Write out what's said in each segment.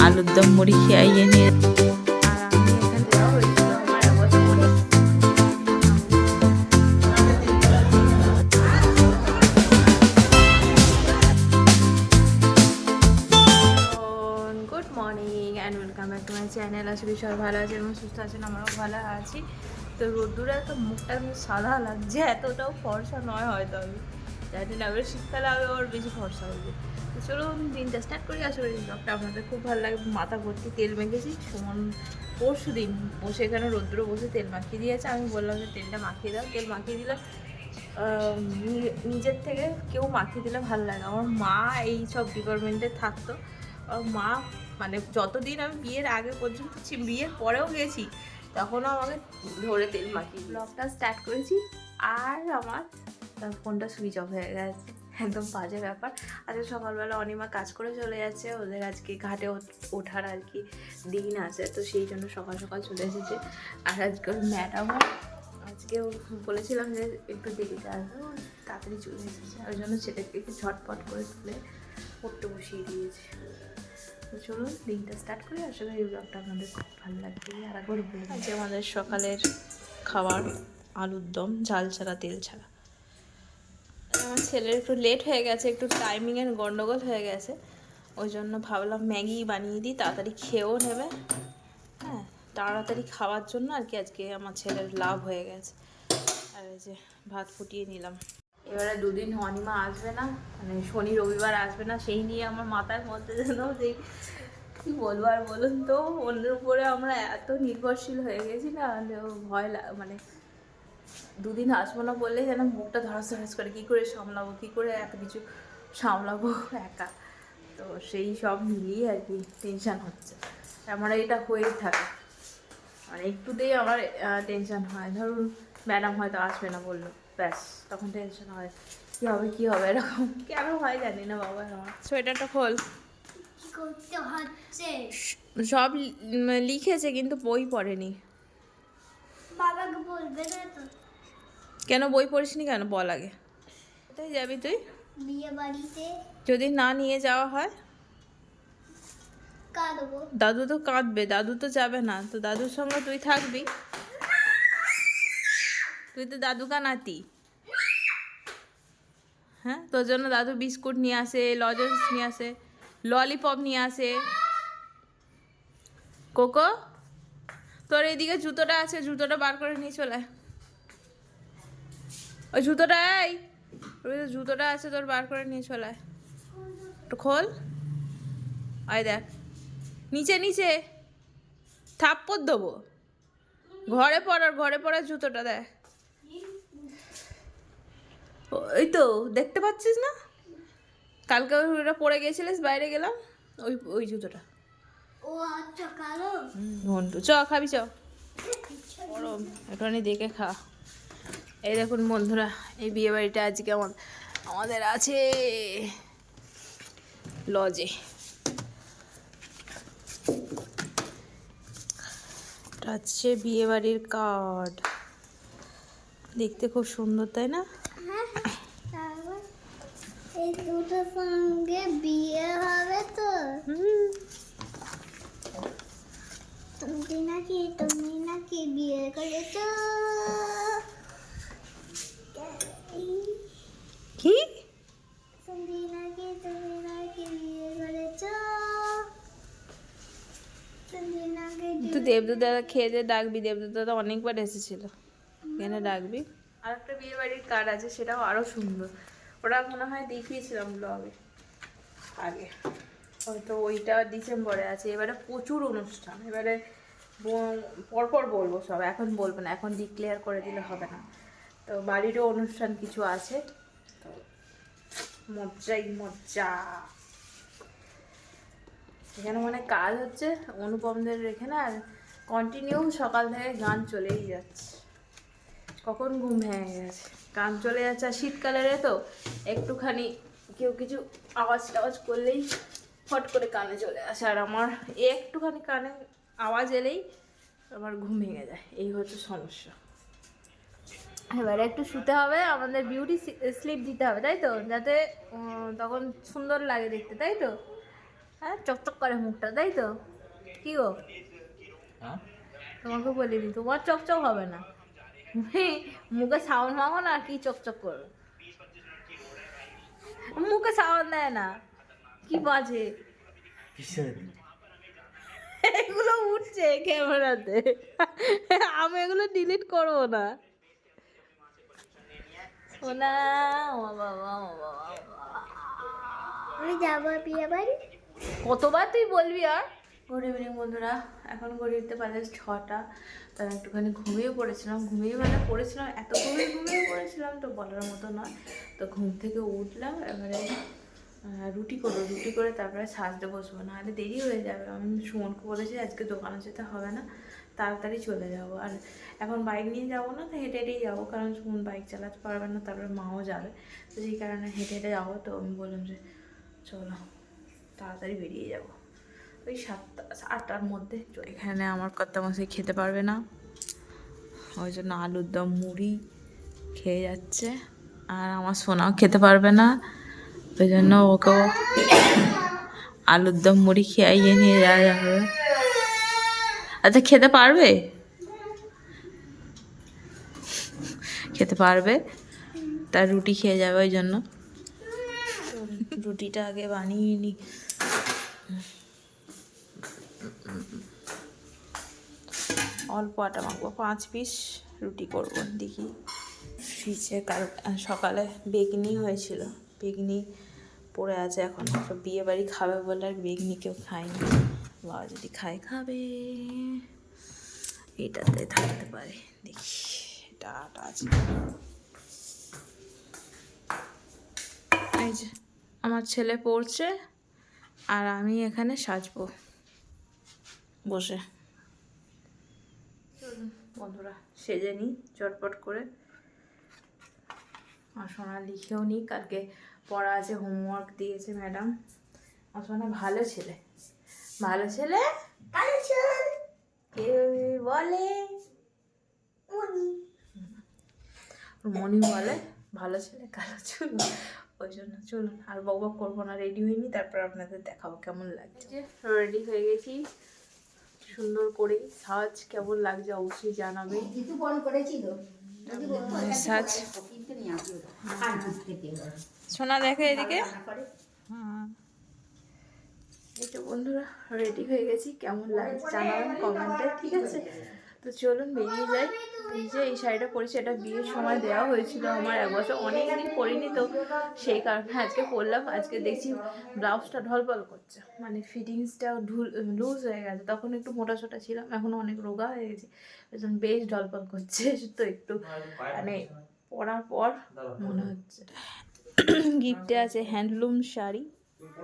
আলুর দম মুড়ি খেয়ে নিয়ে good morning and welcome back to my channel. আসলে সবাই ভালো আছে এবং সুস্থ আছেন, আমরাও ভালো আছি। তো রোদ্দুরে তো মুখটা একদম সাদা লাগছে, এতটাও ফর্সা নয় হয়তো, আমি জানি না, এবার শীতকালে আগে ওর বেশি ফর্সা হবে। তো চলুন দিনটা স্টার্ট করি। আসলে এই ব্লগটা আপনাদের খুব ভালো লাগে। মাথা ভর্তি তেল মেখেছি, সুমন পরশু দিন বসে এখানে রোদ্দুরে বসে তেল মাখিয়ে দিয়েছে। আমি বললাম যে তেলটা মাখিয়ে দাও, তেল মাখিয়ে দিলাম। নিজের থেকে কেউ মাখিয়ে দিলে ভালো লাগে। আমার মা এই সব ডিপার্টমেন্টে থাকতো, আর মা মানে যতদিন আমি বিয়ের আগে পর্যন্ত বিয়ের পরেও গেছি তখনও আমাকে ধরে তেল মাখিয়ে ব্লগটা স্টার্ট করেছি, আর আমার ফোনটা সুইচ অফ হয়ে গেছে। একদম বাজে ব্যাপার। আজকে সকালবেলা অনিমা কাজ করে চলে যাচ্ছে, ওদের আজকে ঘাটে ওঠার আর কি দিন আছে, তো সেই জন্য সকাল সকাল চলে এসেছে। আর আজকে ওর ম্যাডামও আজকেও বলেছিলাম যে একটু দেরিতে আসবো, তাড়াতাড়ি চলে এসেছে, ওই জন্য ছেলেকে একটু ঝটপট করে তুলে পড়তে বসিয়ে দিয়েছে। তো চলুন দিনটা স্টার্ট করি। আসলে এই ব্লগটা আপনাদের খুব ভালো লাগবে। আর একবার বলে আজকে আমাদের সকালের খাবার আলুর দম, ঝাল ছাড়া তেল ছাড়া। আমার ছেলের একটু লেট হয়ে গেছে, একটু টাইমিংয়ের গন্ডগোল হয়ে গেছে, ওই জন্য ভাবলাম ম্যাগি বানিয়ে দিই, তাড়াতাড়ি খেয়েও নেবে। হ্যাঁ, তাড়াতাড়ি খাওয়ার জন্য আর কি আজকে আমার ছেলের লাভ হয়ে গেছে। আর এই যে ভাত ফুটিয়ে নিলাম। এবারে দুদিন অনিমা আসবে না, মানে শনি রবিবার আসবে না, সেই নিয়ে আমার মাথার মধ্যে যেন যে কী বলবো আর বলুন তো, অন্যের উপরে আমরা এত নির্ভরশীল হয়ে গেছি না, ভয় মানে দুদিন আসবো না বললে যেন মুখটা ধরাস ধরাস করে, কী করে সামলাবো, কী করে এত কিছু সামলাবো একা। তো সেই সব মিলিয়ে আর কি টেনশান হচ্ছে। আমার এটা হয়েই থাকে, মানে একটুতেই আমার টেনশান হয়। ধরুন ম্যাডাম হয়তো আসবে না বললো, ব্যাস তখন টেনশন হয়, কী হবে এরকম কেন হয় জানি না বাবা। আমার সোয়েটারটা খোল, করতে হচ্ছে সব লিখেছে কিন্তু বই পড়েনি। বাবাকে বলবে না তো? কেন বই পড়িসনি কেন বল আগে। কোথায় যাবি তুই? বিয়ে বাড়িতে। যদি না নিয়ে যাওয়া হয়? কাঁদবো। দাদু তো কাঁদবে, দাদু তো যাবে না, তো দাদুর সঙ্গে তুই থাকবি। তুই তো দাদু কা নাতি। হ্যাঁ, তোর জন্য দাদু বিস্কুট নিয়ে আসে, লজেন্স নিয়ে আসে, ললিপপ নিয়ে আসে। কোকো, তোর এইদিকে জুতোটা আছে, জুতোটা বার করে নিয়ে চলে আয়। ওই জুতোটা, এই জুতোটা আছে তোর, বার করে নিয়ে চলে আয়। একটু খোল, আয় দেখ নিচে নিচে থাপ্পড় দেবো। ঘরে পড়ার জুতোটা দেখ। ওই তো দেখতে পাচ্ছিস না, কালকে ওটা পরে গেছিলিস, বাইরে গেলাম, ওই ওই জুতোটা। ও আচ্ছা, কালো। ঘন্টু চ খাবি, চ গরম একটুখানি দেখে খা। এই দেখুন বন্ধুরা, এই বিয়ে বাড়িটা আজকে আমাদের আছে লজে। হচ্ছে বিয়ে বাড়ির কার্ড, দেখতে খুব সুন্দর তাই না? তারপর এই দুটোর সঙ্গে বিয়ে হবে তো? তুমি নাকি বিয়ে করেছো? কি তুমি নাকি বিয়ে করেছো? তুই দেবদূত দাদা খেয়ে দিয়ে ডাকবি, দেবদূত দাদা অনেকবার এসেছিল, এখানে ডাকবি। আর একটা বিয়ে বাড়ির কার্ড আছে, সেটাও আরো সুন্দর, ওটা মনে হয় দেখিয়েছিলাম ব্লগে আগে, হয়তো ওইটা ডিসেম্বরে আছে। এবারে প্রচুর অনুষ্ঠান, এবারে পরপর বলবো সব, এখন বলবো না, এখন ডিক্লেয়ার করে দিলে হবে না। তো বাড়িরও অনুষ্ঠান কিছু আছে, তো মজ্জাই মজ্জা। এখানে মানে কাজ হচ্ছে অনুপমদের এখানে, আর কন্টিনিউ সকাল থেকে গান চলেই যাচ্ছে, কখন ঘুম ভেঙে গেছে, গান চলে যাচ্ছে। আর শীতকালের তো একটুখানি কেউ কিছু আওয়াজ টাওয়াজ করলেই ফট করে কানে চলে আসে, আর আমার একটুখানি কানে আওয়াজ এলেই আমার ঘুম ভেঙে যায়, এই হচ্ছে সমস্যা। এবারে একটু শুতে হবে, আমাদের বিউটি স্লিপ দিতে হবে তাই তো, যাতে তখন সুন্দর লাগে দেখতে, তাই তো? হ্যাঁ চকচক করে মুখটা, তাই তো? কি গো, হ্যাঁ তোমাকে বলিনি তোমার চকচক হবে না, মুখে সাউন্ড মাগো না, আর কি চকচক করো, মুখে সাউন্ড দেয় না, কি বাজে কিসের এগুলো উঠছে ক্যামেরাতে, আমি এগুলো ডিলিট করবো না। সোনা, ও বাবা, ও বাবা, ও বাবা। আমি যাবো বিয়ে বাড়ি। কতবার তুই বলবি আর? গুড ইভিনিং বন্ধুরা, এখন ঘড়িতে বাজে 6টা। তার একটুখানি ঘুমিয়ে পড়েছিলাম, পড়েছিলাম, এত ঘুমিয়ে পড়েছিলাম তো বলার মতো নয়। তো ঘুম থেকে উঠলাম, এবারে রুটি করে তারপরে সাজতে বসবো, নাহলে দেরি হয়ে যাবে। আমি সুমনকে বলেছি আজকে দোকানে যেতে হবে না, তাড়াতাড়ি চলে যাব। আর এখন বাইক নিয়ে যাবো না, তো হেঁটে হেঁটেই যাবো, কারণ সুমন বাইক চালাতে পারবে না, তারপরে মাও যাবে, তো সেই কারণে হেঁটে হেঁটে যাবো। তো আমি বললাম যে চলো তাড়াতাড়ি বেরিয়ে যাব, ওই 7টা-8টার মধ্যে। এখানে আমার কর্তামশাই খেতে পারবে না, ওই জন্য আলুর দম মুড়ি খেয়ে যাচ্ছে, আর আমার সোনাও খেতে পারবে না, ওই জন্য ওকেও আলুর দম মুড়ি খেয়ে নিয়ে যাওয়া যাবে। আচ্ছা খেতে পারবে, তার রুটি খেয়ে যাবে, ওই জন্য রুটিটা আগে বানিয়ে নিই। অল্প আটা মাখবো, 5 পিস রুটি করবো, দেখি। ফ্রিজে সকালে বেগনি হয়েছিল, বেগনি পড়ে আছে এখন, বিয়ে বাড়ি খাবে বলে আর বেগনি কেউ খায়নি, বাবা যদি খাবে, এটাতে থাকতে পারে, দেখি এটা আটা আছে। এই যে আমার ছেলে পড়ছে, আর আমি এখানে সাজবো বসে। বন্ধুরা সেজে নিই চটপট করে, আর সোনা লিখেও নিই, কালকে পড়া আছে, হোমওয়ার্ক দিয়েছে ম্যাডাম। আর সোনা ভালো ছেলে, কে বলে? মনি বলে ভালো ছেলে, কালো চুল, ওই জন্য। চলুন আর বকবক করবো না, রেডি হয়নি, তারপর আপনাদের দেখাবো কেমন লাগছে। রেডি হয়ে গেছি সুন্দর করে, সাজ কেমন লাগছে অবশ্যই জানাবে। সাজ সোনা দেখে এদিকে, হ্যাঁ এই তো বন্ধুরা রেডি হয়ে গেছি, কেমন লাগছে জানাবেন কমেন্টে, ঠিক আছে? তো চলুন বেরিয়ে যাই। এই যে এই শাড়িটা পরেছি, এটা বিয়ের সময় দেওয়া হয়েছিল আমার, 1 বছর, অনেকদিন পরিনি, তো সেই কারণে আজকে পরলাম। আজকে দেখছি ব্লাউজটা ঢলপল করছে, মানে ফিটিংসটা লুজ হয়ে গেছে, তখন একটু মোটা সোটা ছিলাম, এখন অনেক রোগা হয়ে গেছে, ওই জন্য বেশ ঢলপল করছে, তো একটু মানে পরার পর মনে হচ্ছে। গিফটে আছে হ্যান্ডলুম শাড়ি,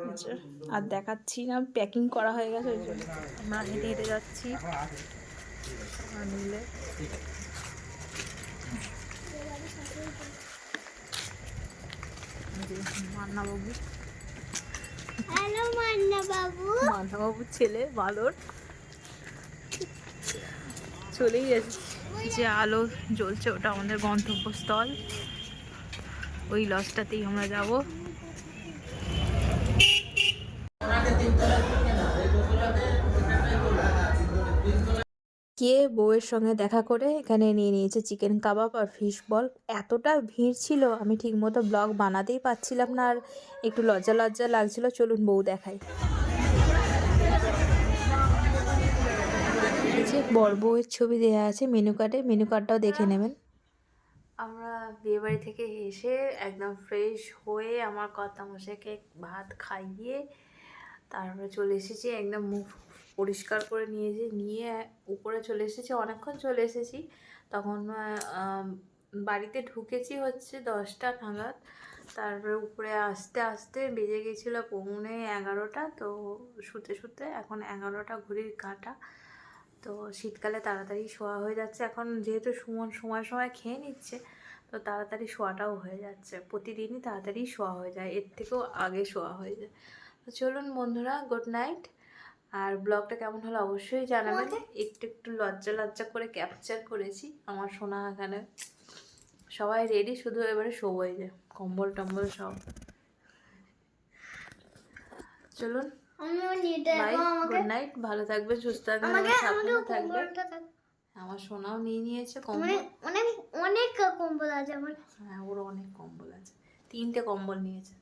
আচ্ছা আর দেখাচ্ছি না, প্যাকিং করা হয়ে গেছে, ওই জন্য আমরা হেঁটে হেঁটে যাচ্ছি মিলে। মান্নাবাবু, হ্যালো মান্নাবাবুর ছেলে বালর চলেই যাচ্ছে, যে আলো জ্বলছে ওটা আমাদের গন্তব্যস্থল, ওই লজটাতেই আমরা যাব। কে বউয়ের সঙ্গে দেখা করে এখানে নিয়ে নিয়েছে চিকেন কাবাব আর ফিশ বল। এতটা ভিড় ছিল আমি ঠিকমতো ব্লগ বানাতেই পারছিলাম না, আর একটু লজ্জা লাগছিল। চলুন বউ দেখাই, যে বর বউয়ের ছবি দেওয়া আছে মেনু কার্ডটাও দেখে নেবেন। আমরা বিয়েবাড়ি থেকে এসে একদম ফ্রেশ হয়ে আমার কর্তামশাইকে ভাত খাইয়ে তারপরে চলে এসেছি, একদম মুখ পরিষ্কার করে নিয়ে উপরে চলে এসেছি, অনেকক্ষণ চলে এসেছি। তখন বাড়িতে ঢুকেছি হচ্ছে 10টা নাগাদ, তারপরে উপরে আস্তে আস্তে বেজে গেছিলো 11:45। তো শুতে এখন 11টা ঘড়ির কাঁটা। তো শীতকালে তাড়াতাড়ি শোয়া হয়ে যাচ্ছে, এখন যেহেতু সুমন সময় খেয়ে নিচ্ছে, তো তাড়াতাড়ি শোয়াটাও হয়ে যাচ্ছে, প্রতিদিনই তাড়াতাড়ি শোয়া হয়ে যায়, এর থেকেও আগে শোয়া হয়ে যায়। তো চলুন বন্ধুরা, গুড নাইট। আর ব্লগটা কেমন হলো অবশ্যই জানাবেন। একটু লজ্জা করে ক্যাপচার করেছি। আমার সোনা এখানে সবাই রেডি, শুধু এবারে শোবই, যে কম্বল টম্বল সব। চলুন আমিও নিয়ে বাই, দেখো আমাকে গুড নাইট, ভালো থাকবেন, সুস্থ থাকবেন, আমাকে আমাকে সাবধানে থাকবেন। কম্বলটা থাক আমার সোনাও নিয়ে নিয়েছে কম্বল। অনেক অনেক অনেক কম্বল আছে আমার। হ্যাঁ, ওর অনেক কম্বল আছে, 3টে কম্বল নিয়েছে।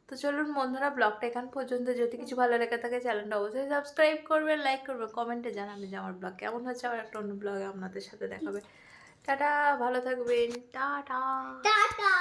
তো চলুন বন্ধুরা, ব্লগটা এখান পর্যন্ত। যদি কিছু ভালো লেগে থাকে চ্যানেলটা অবশ্যই সাবস্ক্রাইব করবেন, লাইক করবেন, কমেন্টে জানাবেন যে আমার ব্লগ কেমন হচ্ছে। আবার একটা অন্য ব্লগে আপনাদের সাথে দেখাবে। টাটা, ভালো থাকবেন, টাটা। টাটা।